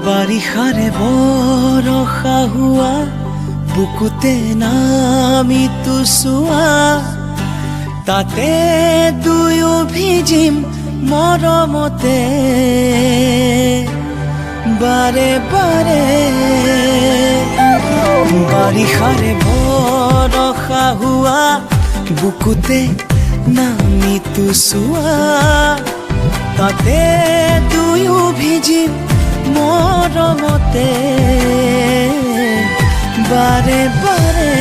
বাৰিষাৰে বৰষা হোৱা বুকুতে নামি চোৱা তাতে দুয়ো ভিজিম মৰমতে বাৰে বাৰে বাৰিষাৰে বৰষা হোৱা বুকুতে নামি চোৱা তাতে দুয়ো ভিজিম মৰমতে বাৰে বাৰে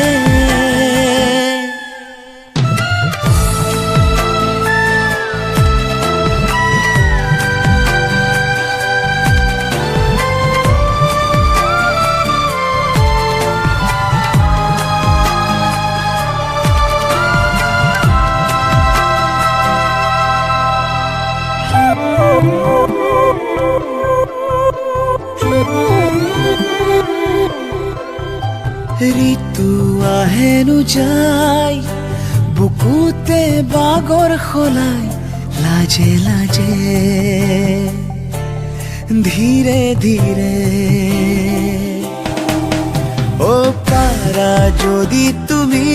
ঋতু আহেনো যায় বুকুতে বাগৰ খলাই লাজে লাজে ধীৰে ধীৰে ও পাৰা যদি তুমি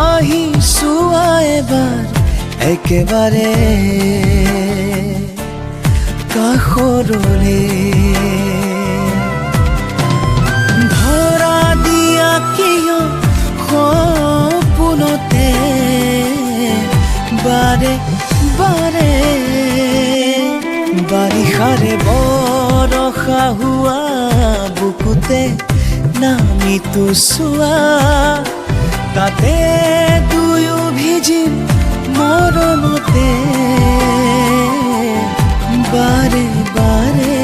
আহি চোৱা এবাৰ একেবাৰে কাষৰলে সপোনতে বাৰে বাৰে বাৰিষাৰে বৰষা হোৱা বুকুতে নামি চোৱা তাতে দুয়ো ভিজিম মৰমতে বাৰে বাৰে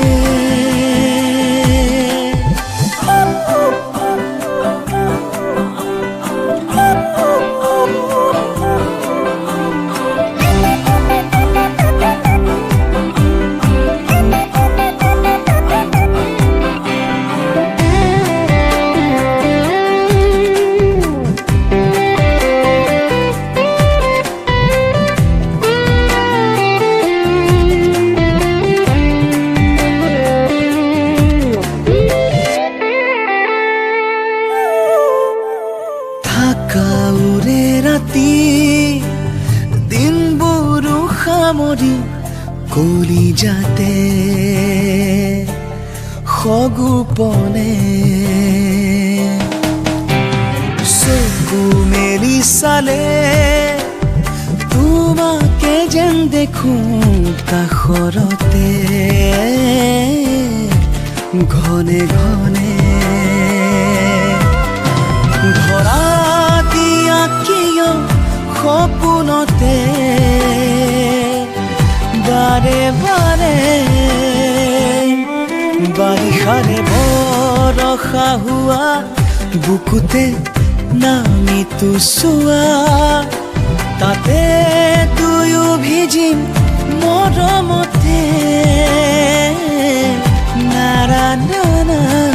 কাউৰে ৰাতি দিনবোৰ সামৰি কলিজাতে সগোপনে চকু মেলি চালে তোমাকে যেন দেখোঁ কাষৰতে ঘনে ঘনে ধৰা দিয়া কিয় সপোনতে বাৰে বাৰে বাৰিষাৰে বৰষা হোৱা বুকুতে নামি চোৱা তাতে দুয়ো ভিজিম মৰমতে নাৰা নাৰা